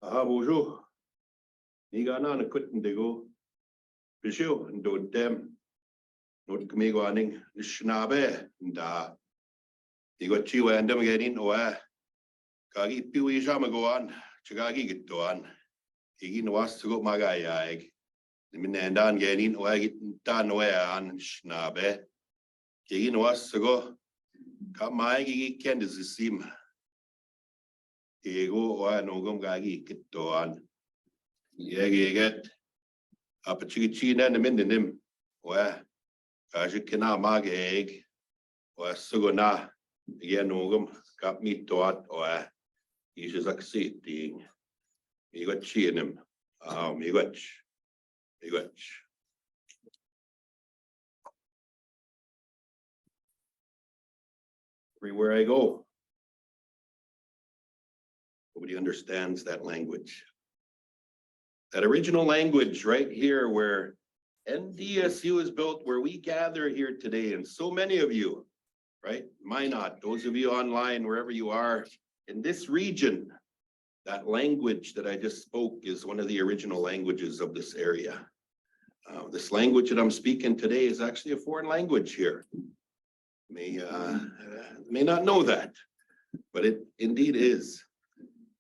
Bonjour. Niga na quitten de go. Bishu and do dem. Not kamigo aning schnabe da. You got chiwa and dem getting oa. Kagi piwi jamagoan. Chagagi get doan. Igin was to go magayag. The minandan getting oa get done an schnabe. Igin was to go. Come my candidacy sim. Ego oa no gum gagi get doan. Get up a chicken and a minute. Where as you cannot mag egg or sugona again ogum got me thought or he's just succeeding. You got chi in him. You got. Everywhere I go, nobody understands that language. That original language right here where NDSU is built, where we gather here today, and so many of you, right? Minot, those of you online, wherever you are in this region, that language that I just spoke is one of the original languages of this area. This language that I'm speaking today is actually a foreign language here. May not know that, but it indeed is.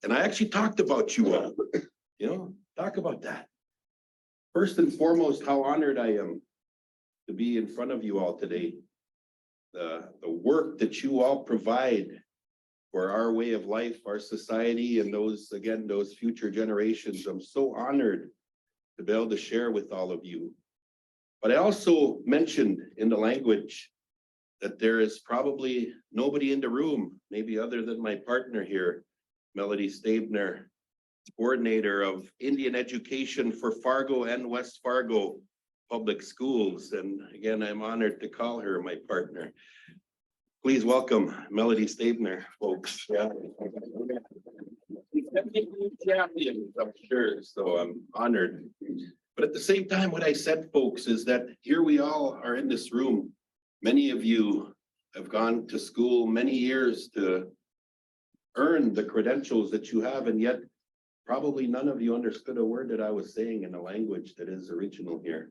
And I actually talked about you all, talk about that. First and foremost, how honored I am to be in front of you all today. The work that you all provide for our way of life, our society, and those future generations. I'm so honored to be able to share with all of you. But I also mentioned in the language that there is probably nobody in the room, maybe other than my partner here, Melody Stabner, coordinator of Indian education for Fargo and West Fargo public schools. And again, I'm honored to call her my partner. Please welcome Melody Stabner, folks. Yeah. I'm sure, so I'm honored. But at the same time, what I said, folks, is that here we all are in this room. Many of you have gone to school many years to earn the credentials that you have, and yet probably none of you understood a word that I was saying in a language that is original here.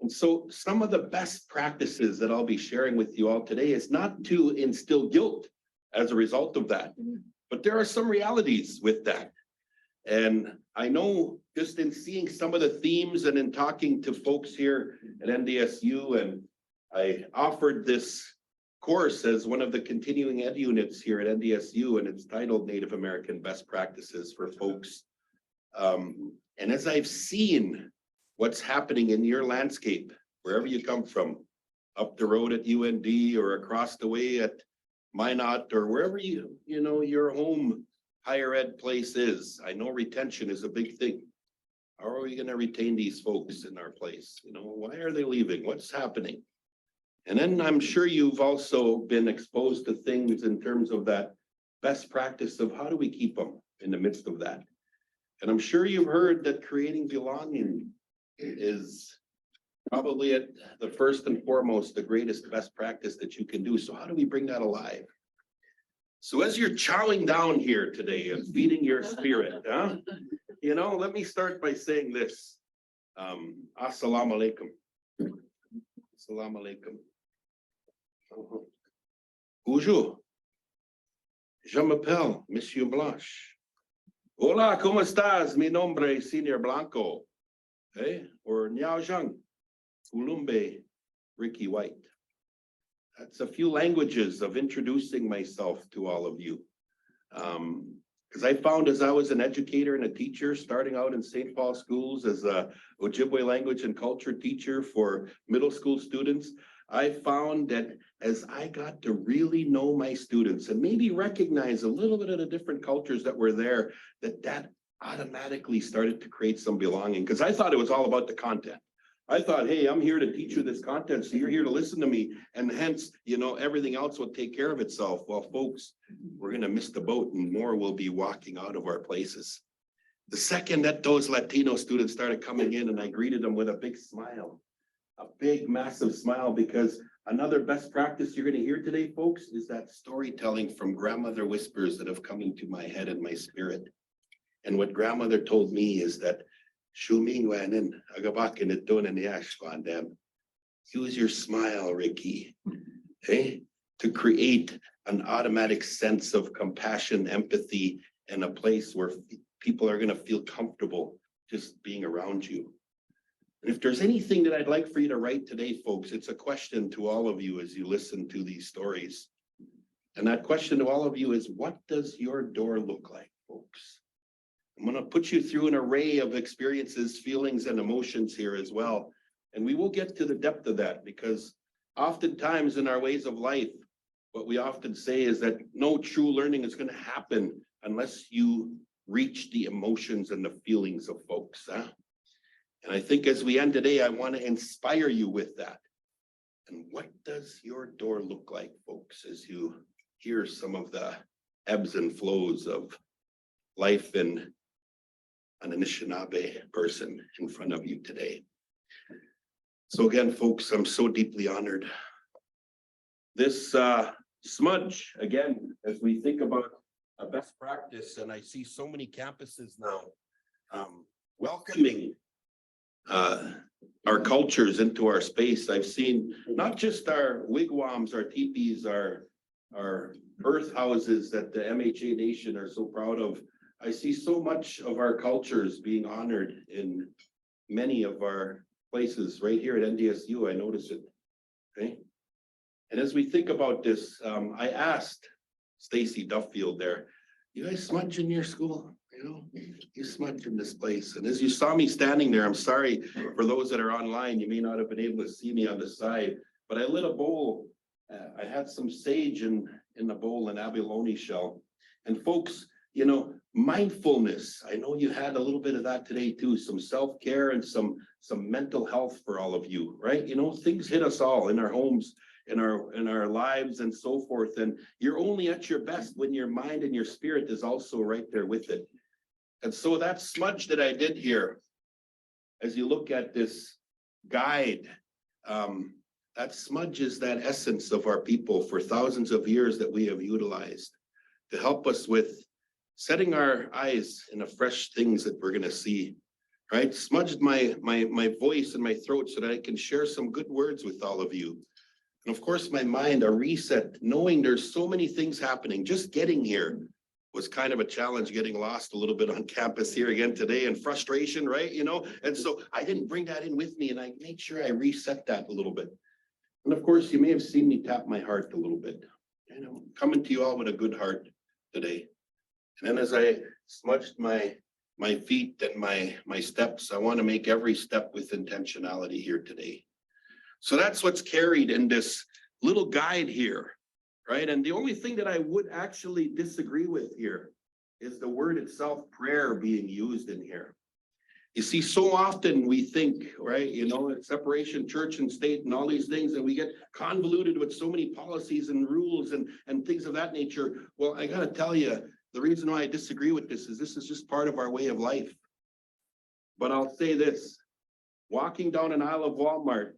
And so some of the best practices that I'll be sharing with you all today is not to instill guilt as a result of that, but there are some realities with that. And I know just in seeing some of the themes and in talking to folks here at NDSU, and I offered this course as one of the continuing ed units here at NDSU, and it's titled Native American Best Practices for folks. And as I've seen what's happening in your landscape, wherever you come from, up the road at UND or across the way at Minot or wherever your home higher ed place is, I know retention is a big thing. How are we going to retain these folks in our place? Why are they leaving? What's happening? And then I'm sure you've also been exposed to things in terms of that best practice of how do we keep them in the midst of that. And I'm sure you've heard that creating belonging is probably at the first and foremost, the greatest best practice that you can do. So how do we bring that alive? So as you're chowing down here today and feeding your spirit, let me start by saying this. Assalamu alaikum. Assalamu alaikum. Bonjour. Je m'appelle Monsieur Blanche. Hola, ¿cómo estás? Mi nombre es Señor Blanco. Or Niao Zhang, Ulumbe, Ricky White. That's a few languages of introducing myself to all of you. Because I found as I was an educator and a teacher, starting out in St. Paul schools as a Ojibwe language and culture teacher for middle school students, I found that as I got to really know my students and maybe recognize a little bit of the different cultures that were there, that automatically started to create some belonging, because I thought it was all about the content. I thought, hey, I'm here to teach you this content, so you're here to listen to me, and hence, everything else will take care of itself. Well, folks, we're going to miss the boat, and more will be walking out of our places. The second that those Latino students started coming in, and I greeted them with a big smile, a big, massive smile, because another best practice you're going to hear today, folks, is that storytelling from grandmother whispers that have come into my head and my spirit. And what grandmother told me is that Shumingwanen agabakin it doon in the ashwandam. Use your smile, Ricky. Okay? To create an automatic sense of compassion, empathy, and a place where people are going to feel comfortable just being around you. And if there's anything that I'd like for you to write today, folks, it's a question to all of you as you listen to these stories. And that question to all of you is, what does your door look like, folks? I'm going to put you through an array of experiences, feelings, and emotions here as well. And we will get to the depth of that, because oftentimes in our ways of life, what we often say is that no true learning is going to happen unless you reach the emotions and the feelings of folks. Huh? And I think as we end today, I want to inspire you with that. And what does your door look like, folks, as you hear some of the ebbs and flows of life in an Anishinaabe person in front of you today? So again, folks, I'm so deeply honored. This smudge, again, as we think about a best practice, and I see so many campuses now welcoming our cultures into our space. I've seen not just our wigwams, our teepees, our earth houses that the MHA Nation are so proud of. I see so much of our cultures being honored in many of our places. Right here at NDSU, I notice it. Okay. And as we think about this, I asked Stacy Duffield there, you guys smudge in your school? You know, you smudge in this place. And as you saw me standing there, I'm sorry for those that are online, you may not have been able to see me on the side, but I lit a bowl. I had some sage in the bowl, an abalone shell. And folks, you know, mindfulness. I know you had a little bit of that today too, some self-care and some mental health for all of you, right? You know, things hit us all in our homes, in our lives and so forth. And you're only at your best when your mind and your spirit is also right there with it. And so that smudge that I did here, as you look at this guide, that smudge is that essence of our people for thousands of years that we have utilized to help us with setting our eyes in the fresh things that we're going to see, right? Smudged my voice and my throat so that I can share some good words with all of you. And of course, my mind, a reset, knowing there's so many things happening. Just getting here was kind of a challenge, getting lost a little bit on campus here again today, and frustration, right? You know, and so I didn't bring that in with me, and I made sure I reset that a little bit. And of course, you may have seen me tap my heart a little bit, you know, coming to you all with a good heart today. And then as I smudged my feet and my steps, I want to make every step with intentionality here today. So that's what's carried in this little guide here, right? And the only thing that I would actually disagree with here is the word itself, prayer, being used in here. You see, so often we think, right, you know, separation, church and state and all these things, and we get convoluted with so many policies and rules and things of that nature. Well, I got to tell you, the reason why I disagree with this is just part of our way of life. But I'll say this, walking down an aisle of Walmart,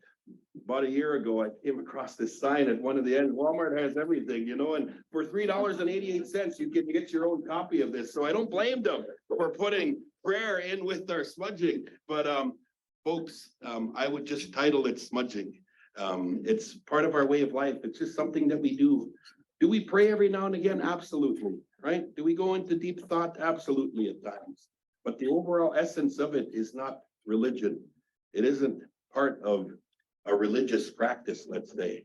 about a year ago, I came across this sign at one of the ends. Walmart has everything, you know, and for $3.88, you can get your own copy of this. So I don't blame them for putting prayer in with our smudging. But folks, I would just title it smudging. It's part of our way of life. It's just something that we do. Do we pray every now and again? Absolutely, right? Do we go into deep thought? Absolutely at times. But the overall essence of it is not religion. It isn't part of a religious practice, let's say,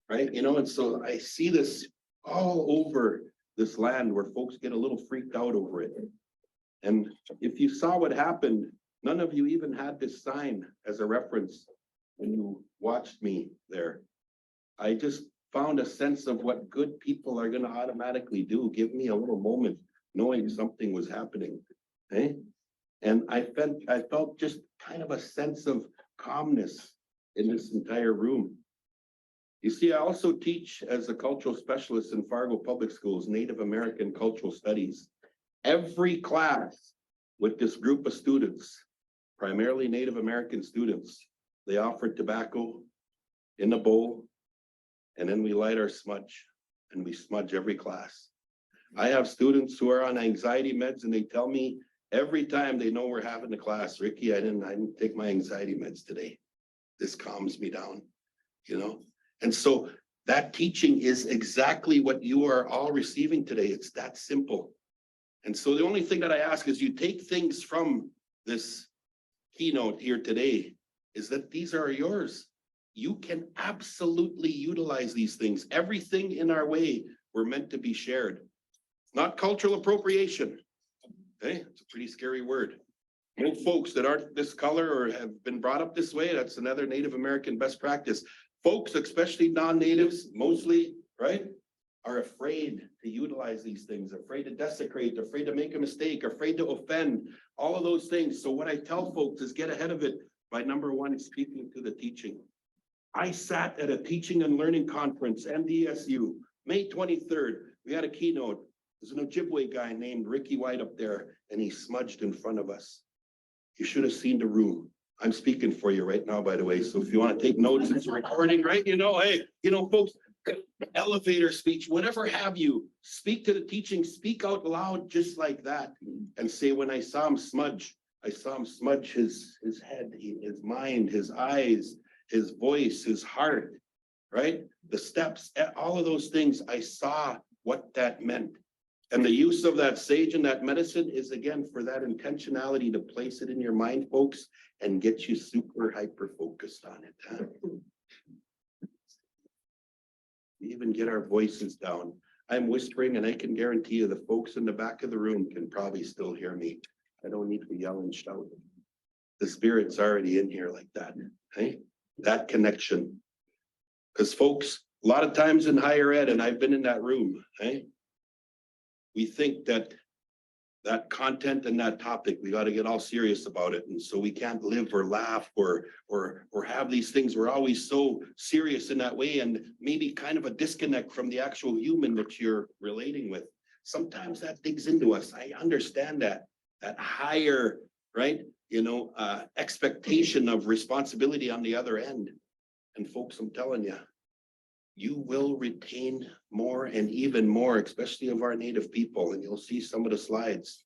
right? You know, and so I see this all over this land where folks get a little freaked out over it. And if you saw what happened, none of you even had this sign as a reference when you watched me there. I just found a sense of what good people are going to automatically do. Give me a little moment knowing something was happening. Okay? And I felt just kind of a sense of calmness in this entire room. You see, I also teach as a cultural specialist in Fargo Public Schools, Native American Cultural Studies. Every class with this group of students, primarily Native American students, they offered tobacco in a bowl, and then we light our smudge, and we smudge every class. I have students who are on anxiety meds, and they tell me Every time they know we're having the class, Ricky, I didn't take my anxiety meds today. This calms me down, you know? And so that teaching is exactly what you are all receiving today. It's that simple. And so the only thing that I ask is you take things from this keynote here today, is that these are yours. You can absolutely utilize these things. Everything in our way, we're meant to be shared. Not cultural appropriation. Okay, it's a pretty scary word. Most folks that aren't this color or have been brought up this way, that's another Native American best practice. Folks, especially non-natives, mostly, right, are afraid to utilize these things, afraid to desecrate, afraid to make a mistake, afraid to offend, all of those things. So what I tell folks is get ahead of it by number one, speaking to the teaching. I sat at a teaching and learning conference, NDSU, May 23rd. We had a keynote. There's an Ojibwe guy named Ricky White up there, and he smudged in front of us. You should have seen the room. I'm speaking for you right now, by the way. So if you want to take notes, it's recording, right? You know, hey, you know, folks, elevator speech, whatever have you, speak to the teaching, speak out loud just like that, and say, when I saw him smudge his head, his mind, his eyes, his voice, his heart, right? The steps, all of those things, I saw what that meant. And the use of that sage and that medicine is, again, for that intentionality to place it in your mind, folks, and get you super hyper focused on it. Huh? We even get our voices down. I'm whispering, and I can guarantee you the folks in the back of the room can probably still hear me. I don't need to yell and shout. The spirit's already in here like that. Hey, that connection. Because folks, a lot of times in higher ed, and I've been in that room, hey, we think that that content and that topic, we got to get all serious about it. And so we can't live or laugh or have these things. We're always so serious in that way, and maybe kind of a disconnect from the actual human that you're relating with. Sometimes that digs into us. I understand that higher, right? You know, expectation of responsibility on the other end. And folks, I'm telling you, you will retain more and even more, especially of our Native people. And you'll see some of the slides.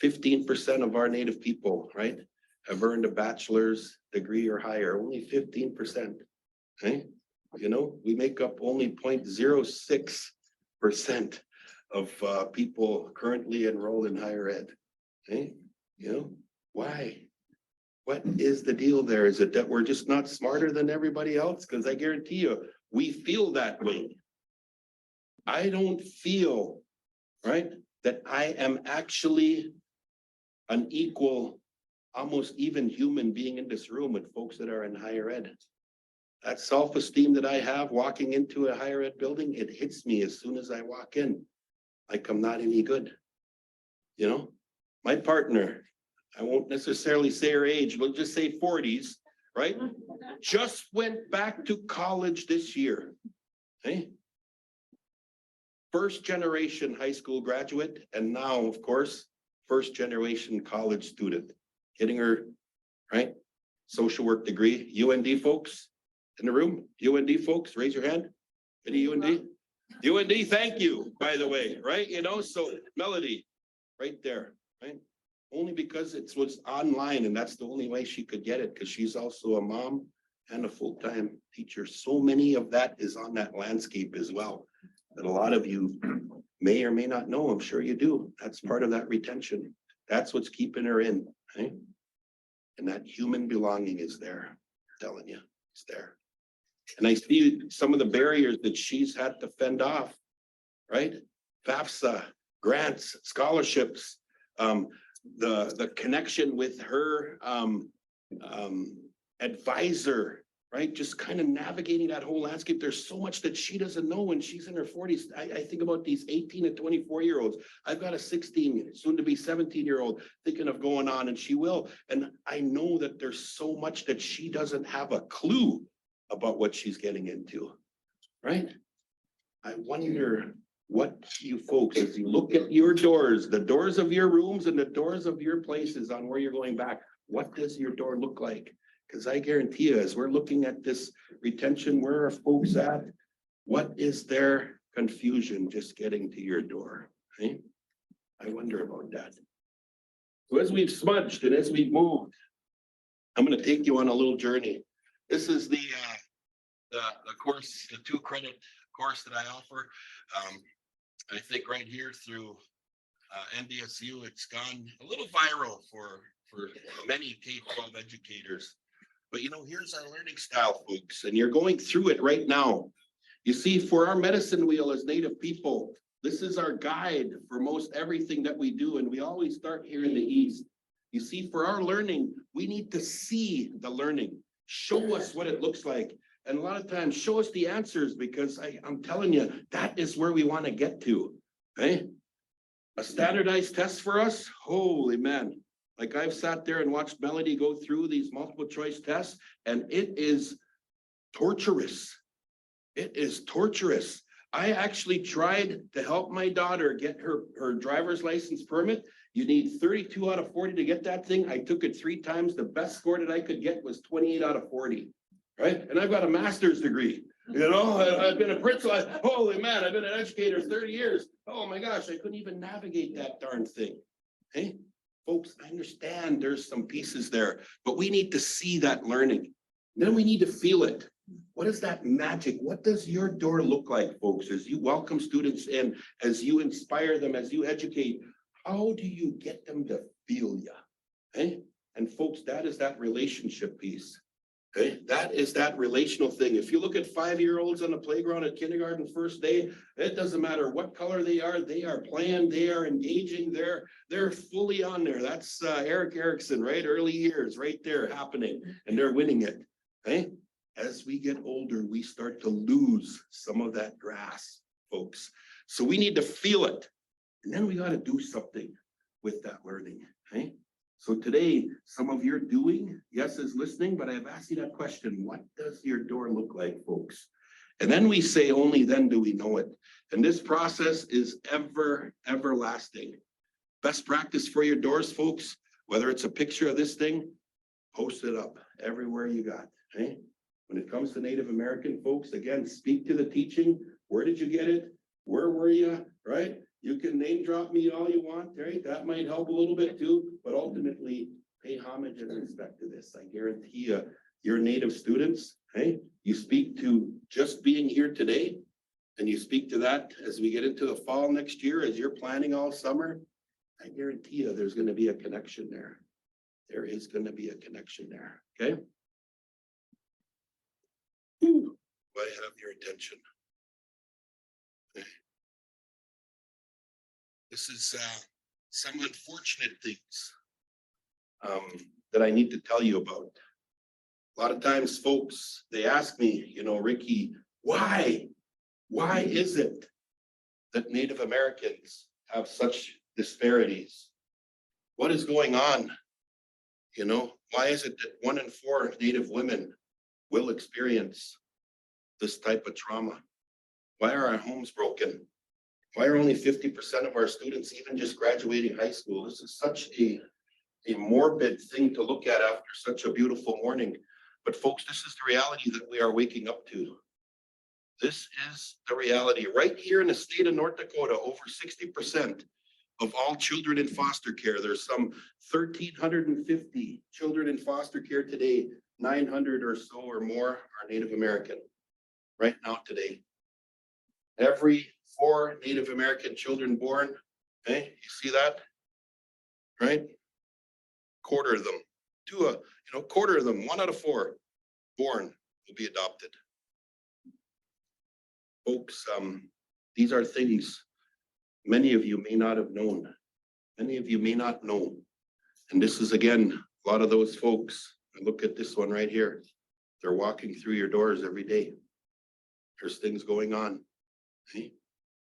15% of our Native people, right, have earned a bachelor's degree or higher. Only 15%. Okay? You know, we make up only 0.06% of people currently enrolled in higher ed. Okay? You know, why? What is the deal there? Is it that we're just not smarter than everybody else? Because I guarantee you, we feel that way. I don't feel, right, that I am actually an equal, almost even human being in this room with folks that are in higher ed. That self-esteem that I have walking into a higher ed building, it hits me as soon as I walk in. Like I'm not any good. You know, my partner, I won't necessarily say her age, we'll just say 40s, right? Just went back to college this year. Okay? First generation high school graduate, and now, of course, first generation college student, getting her, right, social work degree. UND folks in the room? UND folks, raise your hand. Any UND? UND, thank you, by the way, right? You know, so Melody, right there, right? Only because it was online, and that's the only way she could get it, because she's also a mom and a full-time teacher. So many of that is on that landscape as well, that a lot of you may or may not know. I'm sure you do. That's part of that retention. That's what's keeping her in, right? And that human belonging is there. I'm telling you, it's there. And I see some of the barriers that she's had to fend off, right? FAFSA, grants, scholarships, the connection with her advisor, right? Just kind of navigating that whole landscape. There's so much that she doesn't know when she's in her 40s. I think about these 18 and 24-year-olds. I've got a 16, soon to be 17-year-old thinking of going on, and she will. And I know that there's so much that she doesn't have a clue about what she's getting into, right? I wonder what you folks, as you look at your doors, the doors of your rooms and the doors of your places on where you're going back, what does your door look like? Because I guarantee you, as we're looking at this retention, where are folks at? What is their confusion just getting to your door? Right? I wonder about that. So as we've smudged and as we've moved, I'm going to take you on a little journey. This is the course, the 2-credit course that I offer. I think right here through NDSU, it's gone a little viral for many K-12 educators. But you know, here's our learning style, folks, and you're going through it right now. You see, for our medicine wheel as Native people, this is our guide for most everything that we do, and we always start here in the East. You see, for our learning, we need to see the learning, show us what it looks like, and a lot of times show us the answers, because I'm telling you, that is where we want to get to, okay? A standardized test for us, holy man. Like I've sat there and watched Melody go through these multiple choice tests, and it is torturous. It is torturous. I actually tried to help my daughter get her driver's license permit. You need 32 out of 40 to get that thing. I took it 3 times. The best score that I could get was 28 out of 40, right? And I've got a master's degree. You know, I've been a principal. Holy man, I've been an educator 30 years. Oh my gosh, I couldn't even navigate that darn thing. Hey, folks, I understand there's some pieces there, but we need to see that learning. Then we need to feel it. What is that magic? What does your door look like, folks, as you welcome students in, as you inspire them, as you educate? How do you get them to feel you? Okay? And folks, that is that relationship piece. Okay, that is that relational thing. If you look at 5-year-olds on the playground at kindergarten first day, it doesn't matter what color they are playing, they are engaging, they're fully on there. That's Eric Erickson, right? Early years, right there happening, and they're winning it. Okay, as we get older, we start to lose some of that grass, folks. So we need to feel it, and then we got to do something with that learning. Okay. So today, some of your doing, yes, is listening, but I've asked you that question. What does your door look like, folks? And then we say, only then do we know it. And this process is everlasting. Best practice for your doors, folks, whether it's a picture of this thing, post it up everywhere you got. Okay? When it comes to Native American folks, again, speak to the teaching. Where did you get it? Where were you? Right? You can name drop me all you want, right? That might help a little bit too, but ultimately pay homage and respect to this. I guarantee you, your Native students, hey, you speak to just being here today, and you speak to that as we get into the fall next year, as you're planning all summer, I guarantee you there's going to be a connection there. There is going to be a connection there, okay? Ooh, I have your attention. Okay. This is some unfortunate things that I need to tell you about. A lot of times folks, they ask me, you know, Ricky, why is it that Native Americans have such disparities? What is going on? You know, why is it that 1 in 4 Native women will experience this type of trauma? Why are our homes broken? Why are only 50% of our students even just graduating high school? This is such a morbid thing to look at after such a beautiful morning. But folks, this is the reality that we are waking up to. This is the reality. Right here in the state of North Dakota, over 60% of all children in foster care. There's some 1,350 children in foster care today. 900 or so or more are Native American right now today. Every 4 Native American children born, okay, you see that, right? Quarter of them, quarter of them, 1 out of 4 born will be adopted. Folks, these are things many of you may not have known. Many of you may not know. And this is, again, a lot of those folks. Look at this one right here. They're walking through your doors every day. There's things going on. Okay?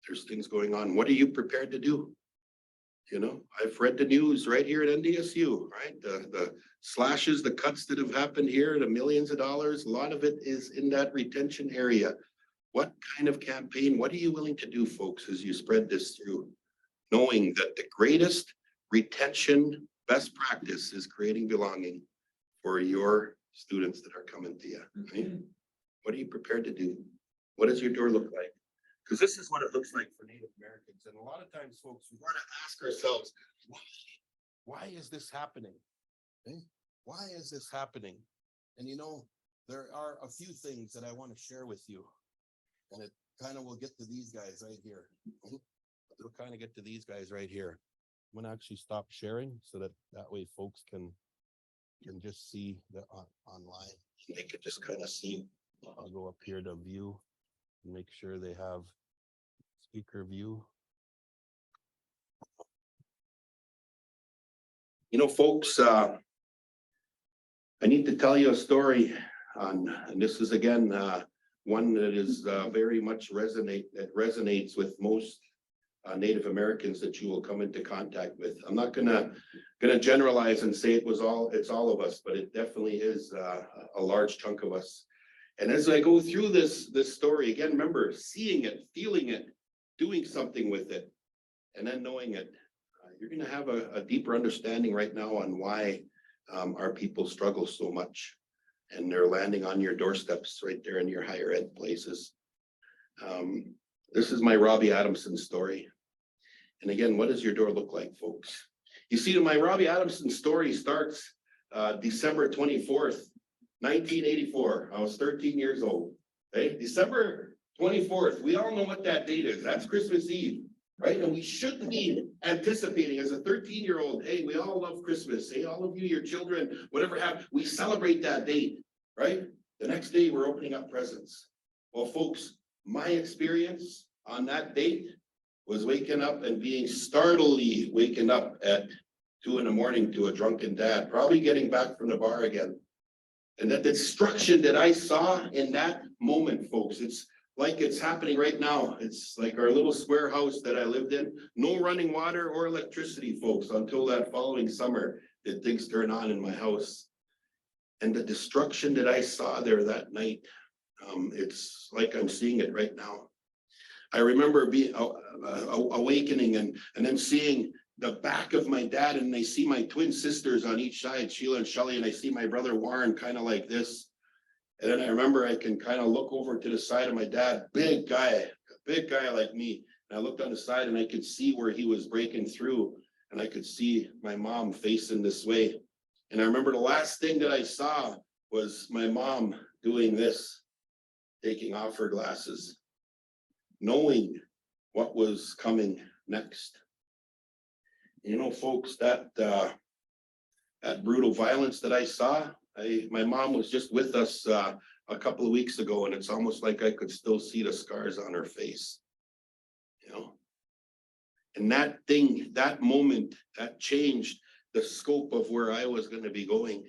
There's things going on. What are you prepared to do? You know, I've read the news right here at NDSU, right? The slashes, the cuts that have happened here, the millions of dollars, a lot of it is in that retention area. What kind of campaign, what are you willing to do, folks, as you spread this through? Knowing that the greatest retention best practice is creating belonging for your students that are coming to you. Right? What are you prepared to do? What does your door look like? Because this is what it looks like for Native Americans. And a lot of times, folks, we want to ask ourselves, why? why is this happening? Okay? Why is this happening? And there are a few things that I want to share with you. And it kind of will get to these guys right here. It'll kind of get to these guys right here. I'm gonna actually stop sharing so that way folks can just see the online. They could just kind of see. I'll go up here to view and make sure they have speaker view. Folks, I need to tell you a story and this is again one that is very much resonates with most Native Americans that you will come into contact with. I'm not gonna generalize and say it's all of us, but it definitely is a large chunk of us. And as I go through this story, again, remember seeing it, feeling it, doing something with it, and then knowing it. You're gonna have a deeper understanding right now on why our people struggle so much. And they're landing on your doorsteps right there in your higher ed places. This is my Robbie Adamson story. And again, what does your door look like, folks? You see, my Robbie Adamson story starts December 24th, 1984. I was 13 years old. Okay? December 24th. We all know what that date is. That's Christmas Eve, right? And we shouldn't be anticipating as a 13-year-old, hey, we all love Christmas. Hey, all of you, your children, whatever have, we celebrate that date, right? The next day we're opening up presents. Well, folks, my experience on that date was waking up and being startlingly waking up at 2 a.m. to a drunken dad, probably getting back from the bar again. And that destruction that I saw in that moment, folks, it's like it's happening right now. It's like our little square house that I lived in, no running water or electricity, folks, until that following summer that things turn on in my house. And the destruction that I saw there that night, it's like I'm seeing it right now. I remember being awakening and then seeing the back of my dad, and I see my twin sisters on each side, Sheila and Shelley, and I see my brother Warren kind of like this. And then I remember I can kind of look over to the side of my dad, big guy like me. And I looked on the side and I could see where he was breaking through, and I could see my mom facing this way. And I remember the last thing that I saw was my mom doing this, taking off her glasses, knowing what was coming next. Folks, that brutal violence that I saw, my mom was just with us a couple of weeks ago, and it's almost like I could still see the scars on her face. And that moment, that changed the scope of where I was going to be going,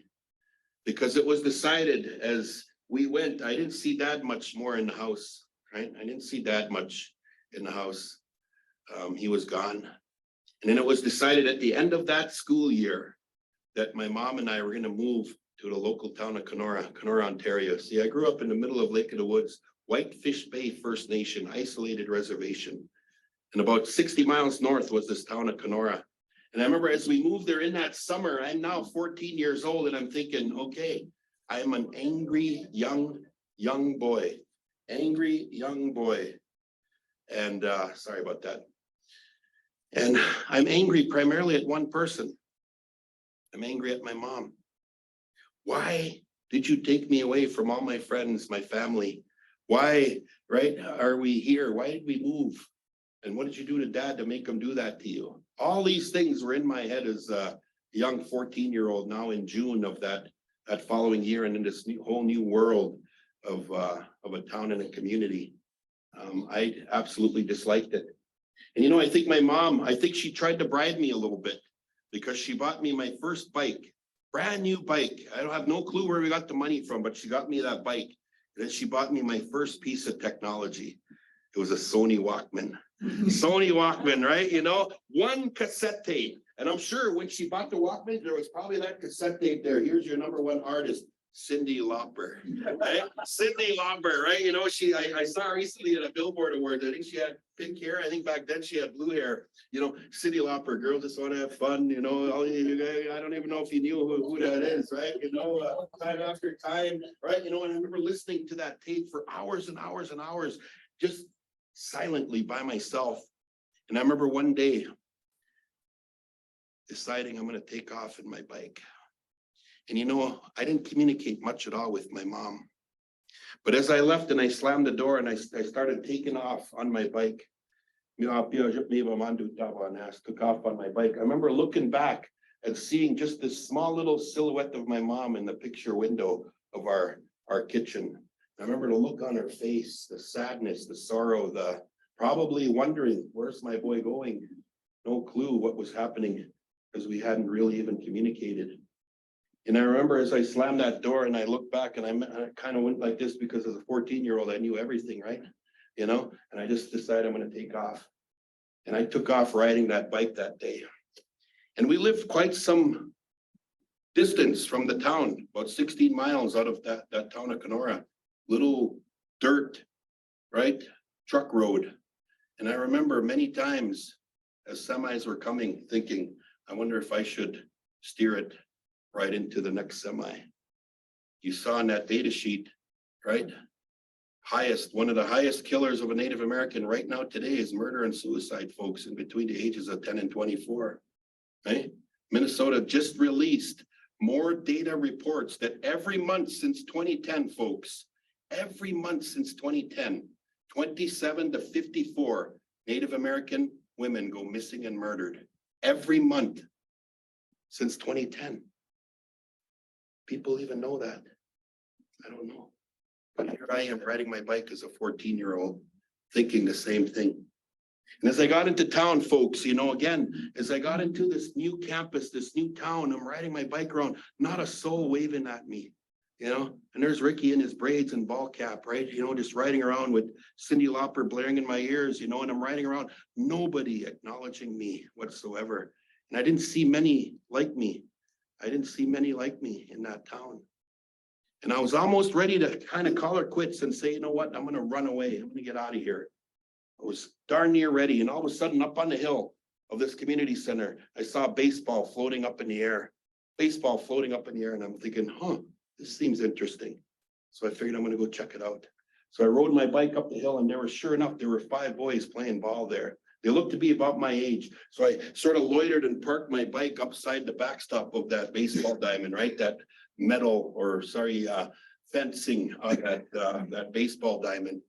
because it was decided as we went. I didn't see Dad much more in the house, right? I didn't see Dad much in the house. He was gone. And then it was decided at the end of that school year that my mom and I were going to move to the local town of Kenora, Ontario. See, I grew up in the middle of Lake of the Woods, Whitefish Bay First Nation, isolated reservation. And about 60 miles north was this town of Kenora. And I remember as we moved there in that summer, I'm now 14 years old, and I'm thinking, okay, I'm an angry young boy, angry young boy. And sorry about that. And I'm angry primarily at one person. I'm angry at my mom. Why did you take me away from all my friends, my family? Why, right, are we here? Why did we move? And what did you do to Dad to make him do that to you? All these things were in my head as a young 14-year-old now in June of that following year, and in this whole new world of a town and a community. I absolutely disliked it. And I think my mom, she tried to bribe me a little bit, because she bought me my first bike, brand new bike. I don't have no clue where we got the money from, but she got me that bike. And then she bought me my first piece of technology. It was a Sony Walkman. Sony Walkman, right? One cassette tape. And I'm sure when she bought the Walkman, there was probably that cassette tape there. Here's your #1 artist, Cyndi Lauper. Right? Cyndi Lauper, right? I saw her recently at a Billboard Award. I think she had pink hair. I think back then she had blue hair. Cyndi Lauper, girls just want to have fun. All you guys, I don't even know if you knew who that is, right? Time after time, right? And I remember listening to that tape for hours and hours and hours, just silently by myself. And I remember one day, deciding I'm going to take off in my bike. And you know, I didn't communicate much at all with my mom. But as I left and I slammed the door and I started taking off on my bike, took off on my bike. I remember looking back and seeing just this small little silhouette of my mom in the picture window of our kitchen. I remember the look on her face, the sadness, the sorrow, the probably wondering, where's my boy going? No clue what was happening because we hadn't really even communicated. And I remember as I slammed that door and I looked back and I kind of went like this because as a 14-year-old, I knew everything, right? You know, and I just decided I'm going to take off. And I took off riding that bike that day. And we lived quite some distance from the town, about 16 miles out of that town of Kenora. Little dirt, right? Truck road. And I remember many times as semis were coming thinking, I wonder if I should steer it right into the next semi. You saw in that data sheet, right? One of the highest killers of a Native American right now today is murder and suicide, folks, in between the ages of 10 and 24, right? Minnesota just released more data reports that every month since 2010, folks, every month since 2010, 27 to 54 Native American women go missing and murdered every month since 2010. People even know that. I don't know. But here I am riding my bike as a 14-year-old, thinking the same thing. And as I got into town, folks, you know, again, as I got into this new campus, this new town, I'm riding my bike around, not a soul waving at me, you know, and there's Ricky in his braids and ball cap, right? You know, just riding around with Cyndi Lauper blaring in my ears, you know, and I'm riding around, nobody acknowledging me whatsoever. And I didn't see many like me. I didn't see many like me in that town. And I was almost ready to kind of call her quits and say, you know what, I'm going to run away. I'm going to get out of here. I was darn near ready. And all of a sudden up on the hill of this community center, I saw baseball floating up in the air, baseball floating up in the air. And I'm thinking, this seems interesting. So I figured I'm going to go check it out. So I rode my bike up the hill and sure enough, there were 5 boys playing ball there. They looked to be about my age. So I sort of loitered and parked my bike upside the backstop of that baseball diamond, right? That metal fencing on that baseball diamond.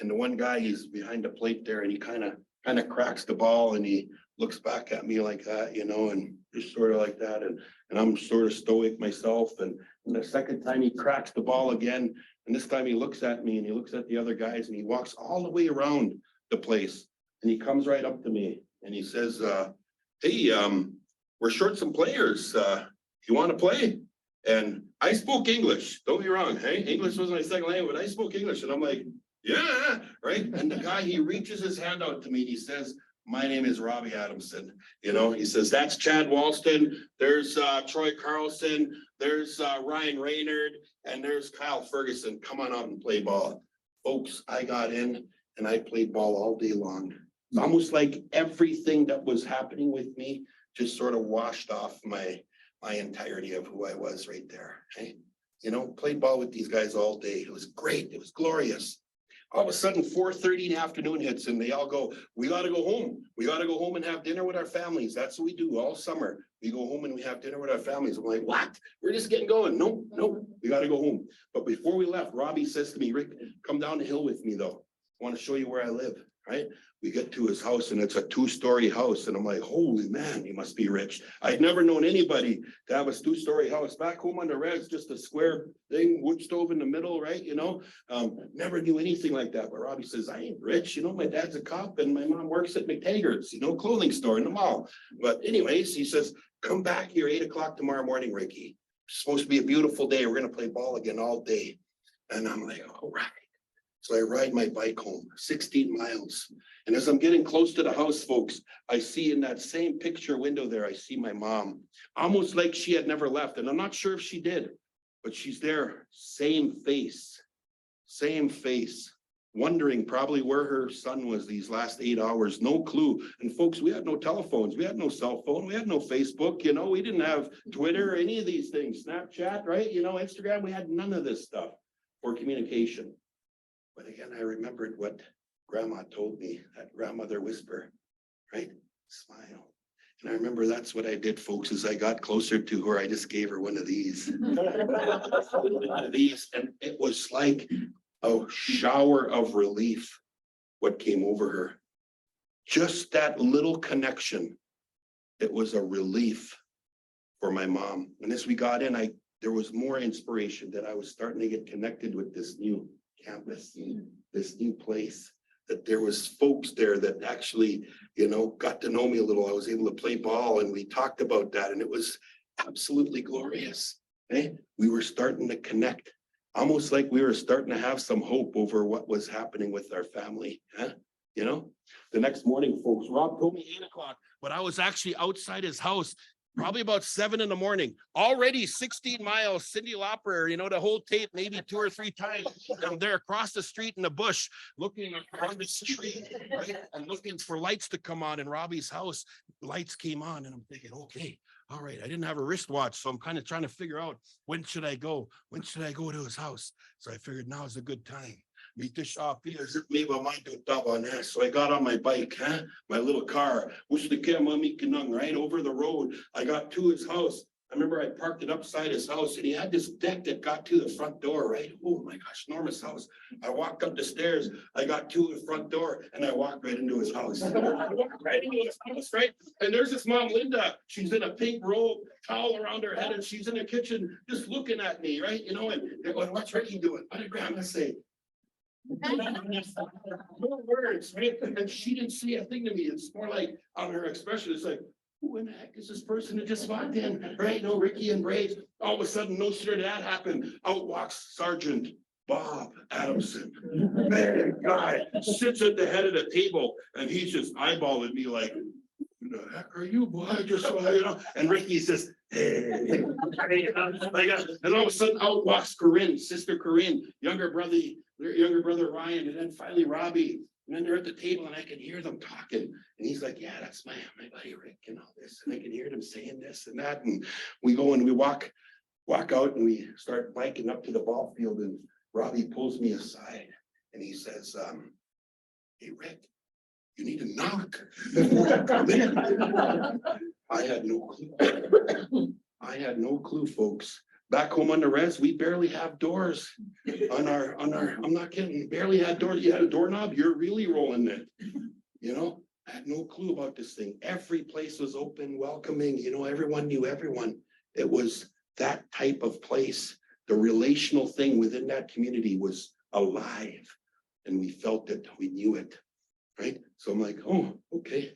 And the one guy, he's behind the plate there and he kind of cracks the ball and he looks back at me like that, you know, and just sort of like that. And I'm sort of stoic myself. And the second time he cracks the ball again. And this time he looks at me and he looks at the other guys and he walks all the way around the place. And he comes right up to me and he says, hey, we're short some players. You want to play? And I spoke English. Don't be wrong. Hey, English was my second language, but I spoke English. And I'm like, yeah, right. And the guy, he reaches his hand out to me. He says, my name is Robbie Adamson. You know, he says, that's Chad Walston. There's Troy Carlson. There's Ryan Raynard. And there's Kyle Ferguson. Come on out and play ball. Folks, I got in and I played ball all day long. It's almost like everything that was happening with me just sort of washed off my entirety of who I was right there. Hey, you know, played ball with these guys all day. It was great. It was glorious. All of a sudden, 4:30 in the afternoon hits and they all go, we got to go home. We got to go home and have dinner with our families. That's what we do all summer. We go home and we have dinner with our families. I'm like, what? We're just getting going. No, we got to go home. But before we left, Robbie says to me, Rick, come down the hill with me though. I want to show you where I live, right? We get to his house and it's a 2-story house. And I'm like, holy man, he must be rich. I'd never known anybody to have a 2-story house. Back home on the res, just a square thing, wood stove in the middle, right? You know, never knew anything like that. But Robbie says, I ain't rich. You know, my dad's a cop and my mom works at McTaggart's, you know, clothing store in the mall. But anyways, he says, come back here 8 o'clock tomorrow morning, Ricky. It's supposed to be a beautiful day. We're going to play ball again all day. And I'm like, all right. So I ride my bike home, 16 miles. And as I'm getting close to the house, folks, I see in that same picture window there, I see my mom, almost like she had never left. And I'm not sure if she did, but she's there, same face, wondering probably where her son was these last 8 hours, no clue. And folks, we had no telephones, we had no cell phone, we had no Facebook, you know, we didn't have Twitter, any of these things, Snapchat, right? You know, Instagram, we had none of this stuff for communication. But again, I remembered what Grandma told me, that grandmother whisper, right? Smile. And I remember that's what I did, folks, is I got closer to her. I just gave her one of these. One of these, and it was like a shower of relief what came over her. Just that little connection. It was a relief for my mom. And as we got in, there was more inspiration that I was starting to get connected with this new campus, this new place, that there was folks there that actually, got to know me a little. I was able to play ball and we talked about that and it was absolutely glorious. Okay? We were starting to connect, almost like we were starting to have some hope over what was happening with our family. Huh? The next morning, folks, Rob told me 8 o'clock, but I was actually outside his house probably about 7 in the morning, already 16 miles, Cyndi Lauper, the whole tape, maybe 2 or 3 times. I'm there across the street in the bush, looking around the street, right? And looking for lights to come on in Robbie's house. Lights came on and I'm thinking, okay, all right. I didn't have a wristwatch. So I'm kind of trying to figure out when should I go? When should I go to his house? So I figured now is a good time. So I got on my bike, my little car, right over the road. I got to his house. I remember I parked it upside his house and he had this deck that got to the front door, right? Oh my gosh, enormous house. I walked up the stairs, I got to the front door and I walked right into his house. Right into his house, right? And there's this mom, Linda. She's in a pink robe, towel around her head, and she's in the kitchen just looking at me, right? And they're going, what's Ricky doing? What did Grandma say? No words, right? And she didn't say a thing to me. It's more like on her expression, it's like, who in the heck is this person that just walked in? Right? No, Ricky and Braves. All of a sudden, no sooner did that happen, out walks Sergeant Bob Adamson. Big guy, sits at the head of the table, and he's just eyeballing me like, who the heck are you, boy? And Ricky says, hey. And all of a sudden, out walks Corinne, Sister Corinne, younger brother Ryan, and then finally Robbie. And then they're at the table and I can hear them talking. And he's like, yeah, that's my buddy Rick and all this. And I can hear them saying this and that. And we go and we walk out and we start biking up to the ball field. And Robbie pulls me aside and he says, hey, Rick, you need to knock. I had no clue. I had no clue, folks. Back home on the res, we barely have doors on our, I'm not kidding, barely had doors. You had a doorknob, you're really rolling it. I had no clue about this thing. Every place was open, welcoming, everyone knew everyone. It was that type of place. The relational thing within that community was alive and we felt it, we knew it, right? So I'm like, oh, okay.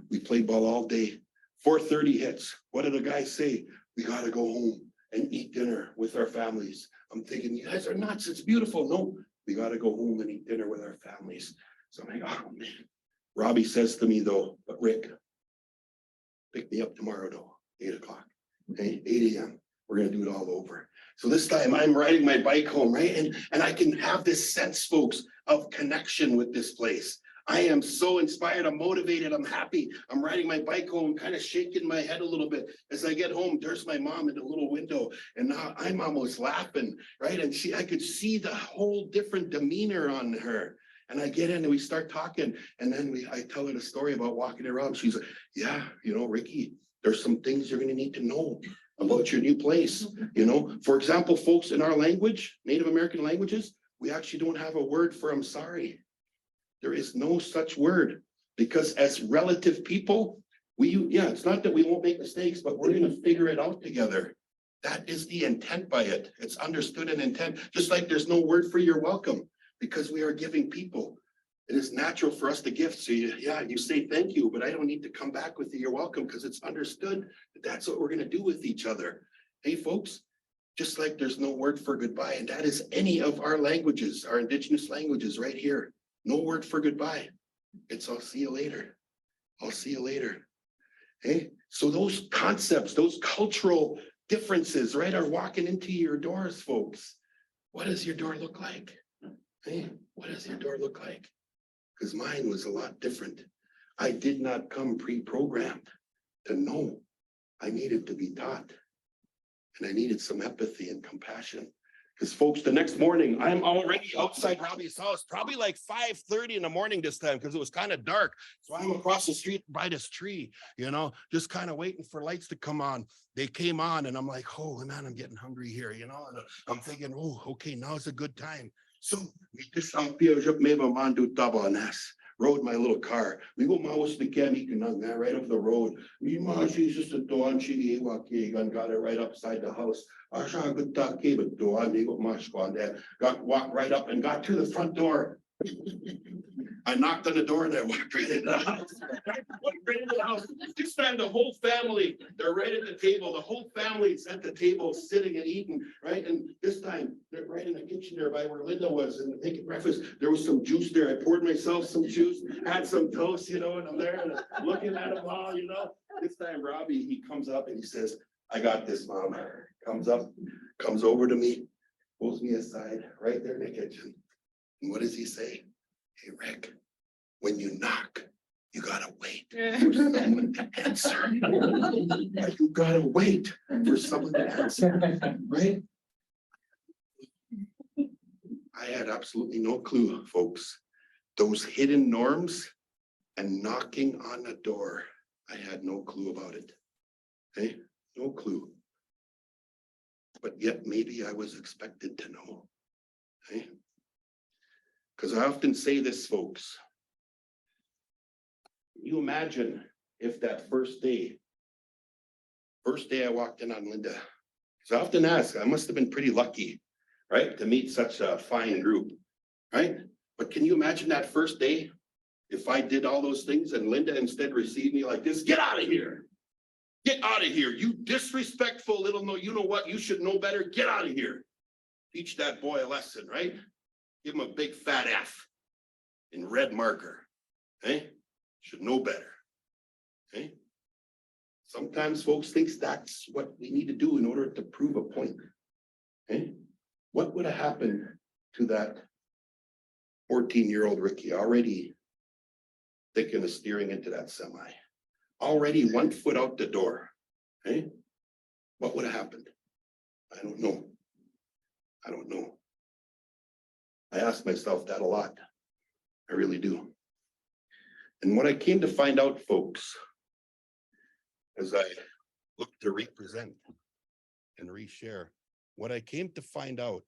We played ball all day. 4:30 hits. What did the guys say? We got to go home and eat dinner with our families. I'm thinking, you guys are nuts. It's beautiful. No, we got to go home and eat dinner with our families. So I'm like, oh man. Robbie says to me though, but Rick, pick me up tomorrow though, 8 o'clock, okay, 8 a.m. We're going to do it all over. So this time I'm riding my bike home, right? And I can have this sense, folks, of connection with this place. I am so inspired. I'm motivated. I'm happy. I'm riding my bike home, kind of shaking my head a little bit. As I get home, there's my mom in the little window. And now I'm almost laughing, right? And I could see the whole different demeanor on her. And I get in and we start talking. And then I tell her the story about walking around. She's like, yeah, Ricky, there's some things you're going to need to know about your new place. For example, folks, in our language, Native American languages, we actually don't have a word for I'm sorry. There is no such word because as relative people, it's not that we won't make mistakes, but we're going to figure it out together. That is the intent by it. It's understood and intent, just like there's no word for you're welcome because we are giving people. It is natural for us to give. So you say thank you, but I don't need to come back with you're welcome because it's understood that that's what we're going to do with each other. Hey, folks, just like there's no word for goodbye, and that is any of our languages, our indigenous languages right here. No word for goodbye. It's I'll see you later. I'll see you later. Hey, so those concepts, those cultural differences, right, are walking into your doors, folks. What does your door look like? Hey, what does your door look like? Because mine was a lot different. I did not come pre-programmed to know. I needed to be taught. And I needed some empathy and compassion. Because folks, the next morning, I'm already outside Robbie's house, probably like 5:30 in the morning this time, because it was kind of dark. So I'm across the street by this tree, just kind of waiting for lights to come on. They came on and I'm like, oh man, I'm getting hungry here, and I'm thinking, oh, okay, now's a good time. So we just rode my little car. We go mouse the Kamikanang right up the road. We she's just a dawn, she got it right upside the house. Got walked right up and got to the front door. I knocked on the door and I walked right into the house. This time the whole family, they're right at the table. The whole family's at the table sitting and eating, right? And this time they're right in the kitchen there by where Linda was and making breakfast. There was some juice there. I poured myself some juice, had some toast, and I'm there and I'm looking at them all, This time Robbie, he comes up and he says, I got this, Mom. Comes up, comes over to me, pulls me aside right there in the kitchen. And what does he say? Hey, Rick, when you knock, you gotta wait for someone to answer. You gotta wait for someone to answer, right? I had absolutely no clue, folks. Those hidden norms and knocking on the door, I had no clue about it. Okay, no clue. But yet maybe I was expected to know. Okay? Because I often say this, folks. Can you imagine if that first day I walked in on Linda? Because I often ask, I must have been pretty lucky, right, to meet such a fine group, right? But can you imagine that first day if I did all those things and Linda instead received me like this? Get out of here. Get out of here. You disrespectful little no, you know what? You should know better. Get out of here. Teach that boy a lesson, right? Give him a big fat F in red marker. Okay? Should know better. Okay? Sometimes folks think that's what we need to do in order to prove a point. Okay? What would have happened to that 14-year-old Ricky already thinking of steering into that semi? Already 1 foot out the door. Okay? What would have happened? I don't know. I don't know. I ask myself that a lot. I really do. And what I came to find out, folks, as I look to represent and reshare, what I came to find out